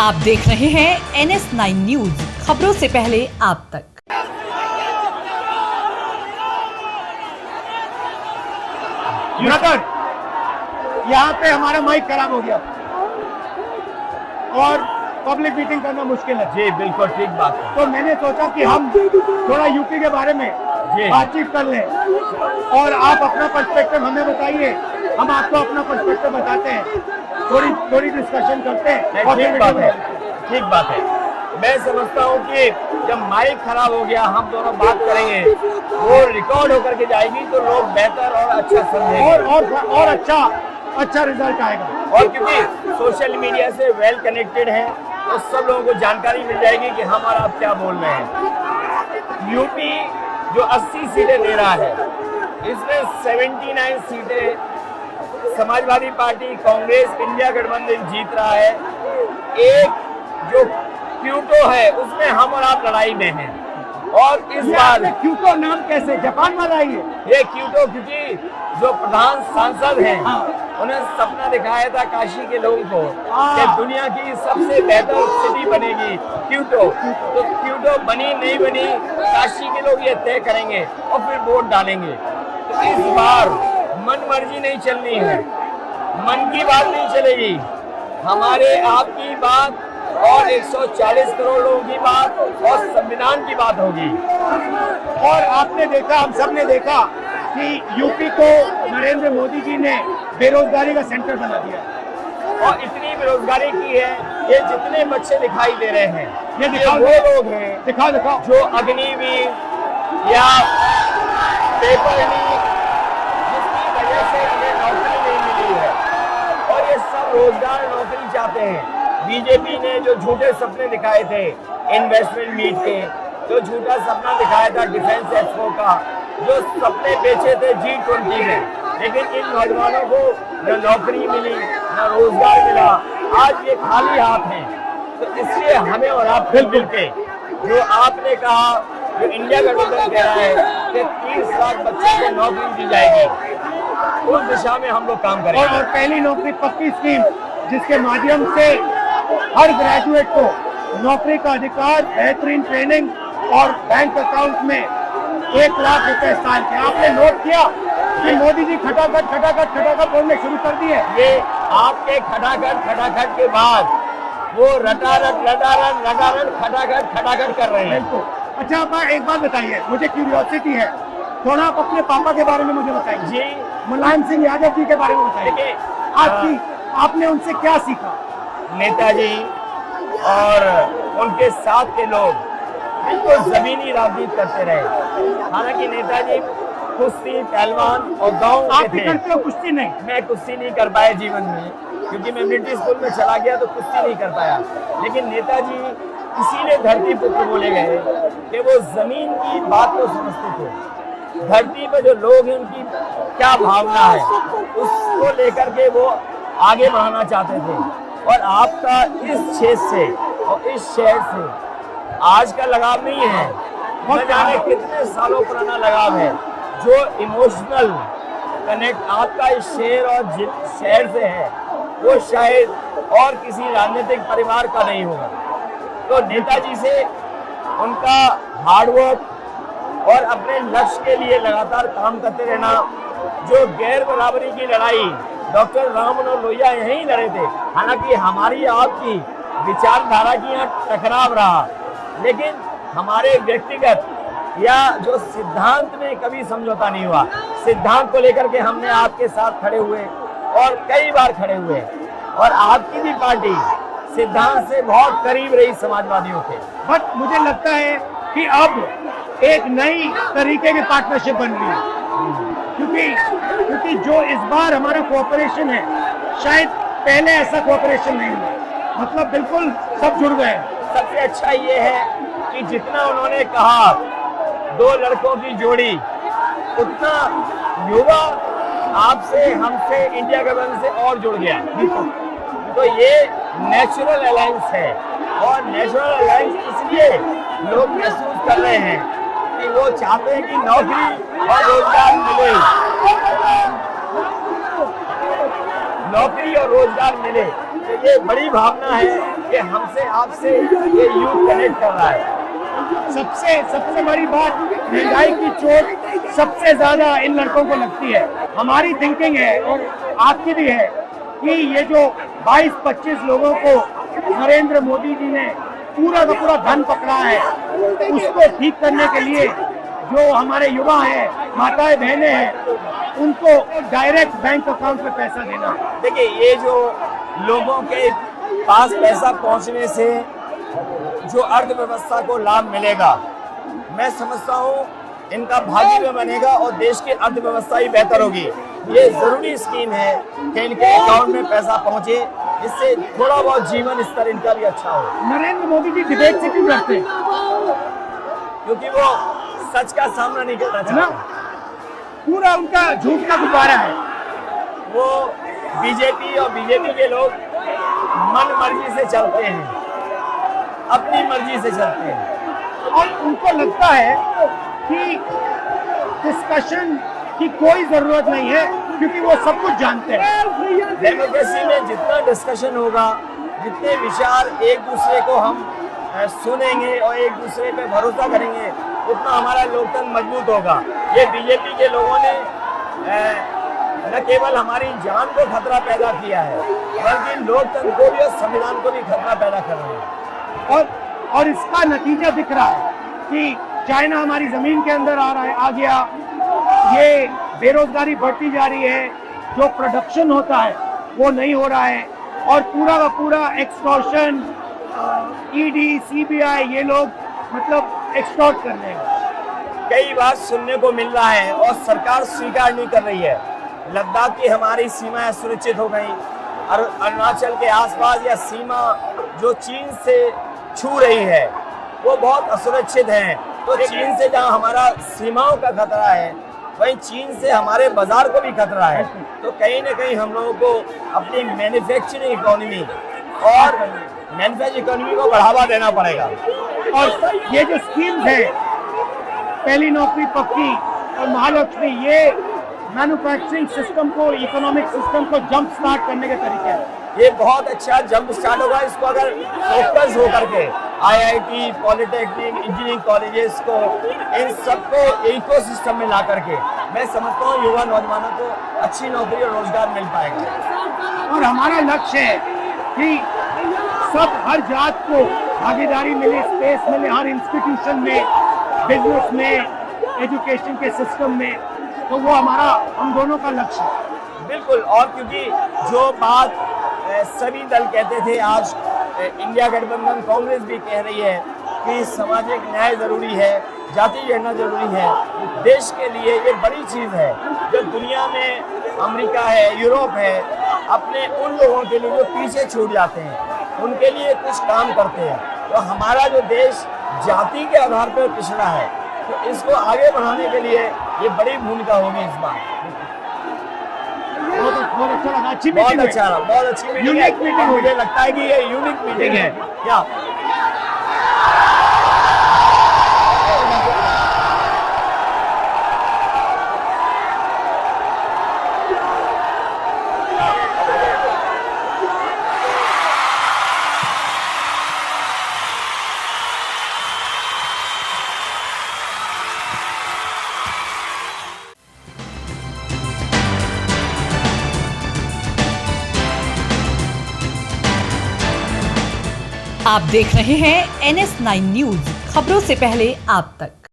आप देख रहे हैं NS9 न्यूज, खबरों से पहले आप तक। यहाँ पे हमारा माइक खराब हो गया और पब्लिक मीटिंग करना मुश्किल है। जी बिल्कुल ठीक बात है। तो मैंने सोचा कि हम थोड़ा यूपी के बारे में बातचीत कर लें और आप अपना पर्सपेक्टिव हमें बताइए, हम आपको अपना पर्सपेक्टिव बताते हैं, थोड़ी डिस्कशन करते हैं। और ठीक बात है। मैं समझता हूँ कि जब माइक खराब हो गया हम दोनों बात करेंगे, वो रिकॉर्ड होकर के जाएगी तो लोग बेहतर और अच्छा समझेंगे और अच्छा रिजल्ट आएगा। और क्योंकि सोशल मीडिया से वेल कनेक्टेड है तो सब लोगों को जानकारी मिल जाएगी कि हम और आप क्या बोल रहे हैं। यूपी जो 80 सीटें ले रहा है, इसमें 79 सीटें समाजवादी पार्टी, कांग्रेस, इंडिया गठबंधन जीत रहा है। एक जो क्यूटो है उसमें हम और आप लड़ाई में हैं। और इस बार क्यूटो नाम कैसे जापान वाला ही है? ये क्यूटो क्योंकि जो प्रधान सांसद हैं उन्हें सपना दिखाया था काशी के लोगों को कि दुनिया की सबसे बेहतर सिटी बनेगी क्यूटो। तो क्यूटो बनी नहीं बनी काशी के लोग ये तय करेंगे और फिर वोट डालेंगे। तो इस बार मन मर्जी नहीं चलनी है, मन की बात नहीं चलेगी, हमारे आपकी बात और 140 करोड़ लोगों की बात और संविधान की बात होगी। और आपने देखा, हम सब ने देखा कि यूपी को नरेंद्र मोदी जी ने बेरोजगारी का सेंटर बना दिया और इतनी बेरोजगारी की है। ये जितने बच्चे दिखाई दे रहे हैं ये वो लोग हैं दिखाओ जो अग्निवीर या पेपर लीक जिसकी वजह से इन्हें नौकरी नहीं मिली है और ये सब रोजगार नौकरी चाहते हैं। बीजेपी ने जो झूठे सपने दिखाए थे इन्वेस्टमेंट मीट के, जो झूठा सपना दिखाया था डिफेंस एक्सपो का, जो सपने बेचे थे G20 में, लेकिन इन नौजवानों को न नौकरी मिली न रोजगार मिला, आज ये खाली हाथ हैं। तो इसलिए हमें और आप मिल के जो आपने कहा, जो इंडिया गठबंधन कह रहा है कि 30 लाख बच्चों को नौकरी दी जाएगी, उस दिशा में हम लोग काम करेंगे। और पहली नौकरी पक्की स्कीम जिसके माध्यम से हर ग्रेजुएट को नौकरी का अधिकार, बेहतरीन ट्रेनिंग और बैंक अकाउंट में 1 लाख रुपए साल के। आपने नोट किया कि मोदी जी खटाखट बोलने शुरू कर दिए। ये आपके खटाखट के बाद वो रटारट खटाखट कर रहे हैं। अच्छा, आप एक बात बताइए, मुझे क्यूरियोसिटी है, थोड़ा आप अपने पापा के बारे में मुझे बताइए। जी, मुलायम सिंह यादव जी के बारे में बताइए। आपने उनसे क्या सीखा? नेताजी और उनके साथ के लोग बिल्कुल जमीनी राजनीति करते रहे। हालांकि नेताजी कुश्ती, पहलवान और गाँव के थे। करते हो कुश्ती? नहीं, मैं कुश्ती नहीं कर पाया जीवन में, क्योंकि मैं मिलिट्री स्कूल में चला गया तो कुश्ती नहीं कर पाया। लेकिन नेताजी इसीलिए धरती पुत्र बोले गए कि वो जमीन की बात को समझते थे। धरती पर जो लोग हैं उनकी क्या भावना है उसको लेकर के वो आगे बढ़ाना चाहते थे। और आपका इस क्षेत्र से और इस शहर से आज का लगाव नहीं है, न जाने कितने सालों पुराना लगाव है। जो इमोशनल कनेक्ट आपका इस शहर और शहर से है वो शायद और किसी राजनीतिक परिवार का नहीं होगा। तो नेताजी से उनका हार्डवर्क और अपने लक्ष्य के लिए लगातार काम करते रहना, जो गैर बराबरी की लड़ाई डॉक्टर राम मनोहर लोहिया यहीं लड़े थे। हालांकि हमारी आपकी विचारधारा की यहाँ टकराव रहा, लेकिन हमारे व्यक्तिगत या जो सिद्धांत में कभी समझौता नहीं हुआ। सिद्धांत को लेकर के हमने आपके साथ खड़े हुए और कई बार खड़े हुए, और आपकी भी पार्टी सिद्धांत से बहुत करीब रही समाजवादियों के। बट मुझे लगता है कि अब एक नई तरीके की पार्टनरशिप बन रही है, क्योंकि जो इस बार हमारा कोऑपरेशन है, शायद पहले ऐसा कोऑपरेशन नहीं हुआ। मतलब बिल्कुल सब जुड़ गए। सबसे अच्छा ये है कि जितना उन्होंने कहा 2 लड़कों की जोड़ी, उतना युवा आपसे, हमसे, इंडिया गठबंधन से और जुड़ गया। तो ये नेचुरल अलायंस है, और नेचुरल अलायंस इसलिए लोग महसूस कर रहे हैं कि वो चाहते हैं कि नौकरी और रोजगार मिले, नौकरी और रोजगार मिले। तो ये बड़ी भावना है कि हमसे आपसे ये यूथ कनेक्ट कर रहा है। सबसे बड़ी बात, महंगाई की चोट सबसे ज्यादा इन लड़कों को लगती है। हमारी थिंकिंग है और आपकी भी है कि ये जो 22-25 लोगों को नरेंद्र मोदी जी ने पूरा का पूरा धन पकड़ा है, उसको ठीक करने के लिए जो हमारे युवा हैं, माताएं बहनें हैं, उनको डायरेक्ट बैंक अकाउंट में पैसा देना। देखिए, ये जो लोगों के पास पैसा पहुंचने से जो अर्थव्यवस्था को लाभ मिलेगा, मैं समझता हूँ इनका भाग्य में बनेगा और देश की अर्थव्यवस्था ही बेहतर होगी। ये जरूरी स्कीम है कि इनके अकाउंट में पैसा पहुंचे, इससे थोड़ा बहुत जीवन स्तर इनका भी अच्छा हो। नरेंद्र मोदी जी डिबेट से क्यों डरते हैं? क्योंकि वो सच का सामना नहीं करना चाहते। पूरा उनका झूठ का गुब्बारा है। वो बीजेपी और बीजेपी के लोग मन मर्जी से चलते हैं, अपनी मर्जी से चलते हैं और उनको लगता है कि डिस्कशन की कोई जरूरत नहीं है क्योंकि वो सब कुछ जानते हैं। डेमोक्रेसी में जितना डिस्कशन होगा, जितने विचार एक दूसरे को हम सुनेंगे और एक दूसरे पे भरोसा करेंगे, उतना हमारा लोकतंत्र मजबूत होगा। ये बीजेपी के लोगों ने न केवल हमारी जान को खतरा पैदा किया है, बल्कि लोकतंत्र को भी और संविधान को भी खतरा पैदा कर रहे हैं। और इसका नतीजा दिख रहा है कि चाइना हमारी जमीन के अंदर आ गया, ये बेरोजगारी बढ़ती जा रही है, जो प्रोडक्शन होता है वो नहीं हो रहा है, और पूरा का पूरा एक्सटॉर्शन, ईडी, सीबीआई, ये लोग मतलब एक्सटॉर्ट कर रहे हैं। कई बार सुनने को मिल रहा है और सरकार स्वीकार नहीं कर रही है। लद्दाख की हमारी सीमाएं सुरक्षित हो गई, अरुणाचल के आसपास या सीमा जो चीन से छू रही है वो बहुत असुरक्षित है। तो चीन से जहां हमारा सीमाओं का खतरा है, वहीं चीन से हमारे बाजार को भी खतरा है। तो कहीं ना कहीं हम लोगों को अपनी मैन्युफैक्चरिंग इकोनॉमी और मैन्युफैक्चरिंग इकोनॉमी को बढ़ावा देना पड़ेगा। और ये जो स्कीम्स है, पहली नौकरी पक्की और महालक्ष्मी, ये मैन्युफैक्चरिंग सिस्टम को, इकोनॉमिक सिस्टम को जंप स्टार्ट करने के तरीके हैं। ये बहुत अच्छा जंप स्टार्ट होगा। इसको अगर फोकस हो करके आईआईटी, पॉलिटेक्निक, इंजीनियरिंग कॉलेजेस को, इन सबको इकोसिस्टम में ला करके, मैं समझता हूँ युवा नौजवानों को अच्छी नौकरी और रोजगार मिल पाएगा। और हमारा लक्ष्य है कि सब, हर जात को भागीदारी मिले, स्पेस मिले, हर इंस्टीट्यूशन में, बिजनेस में, एजुकेशन के सिस्टम में। तो वो हमारा, हम दोनों का लक्ष्य है। बिल्कुल। और क्योंकि जो बात सभी दल कहते थे, आज इंडिया गठबंधन कांग्रेस भी कह रही है कि सामाजिक न्याय जरूरी है, जाति गणना जरूरी है। देश के लिए ये बड़ी चीज़ है। जो दुनिया में अमेरिका है, यूरोप है, अपने उन लोगों के लिए जो पीछे छूट जाते हैं, उनके लिए कुछ काम करते हैं। तो हमारा जो देश जाति के आधार पर पिछड़ा है, तो इसको आगे बढ़ाने के लिए ये बड़ी भूमिका होगी इस बार। बहुत अच्छा लगा, अच्छी बहुत मीटिंग अच्छा रहा, बहुत अच्छी मीटिंग है। यूनिक मीटिंग, मुझे लगता है कि ये यूनिक मीटिंग है। क्या आप देख रहे हैं NS9 न्यूज, खबरों से पहले आप तक।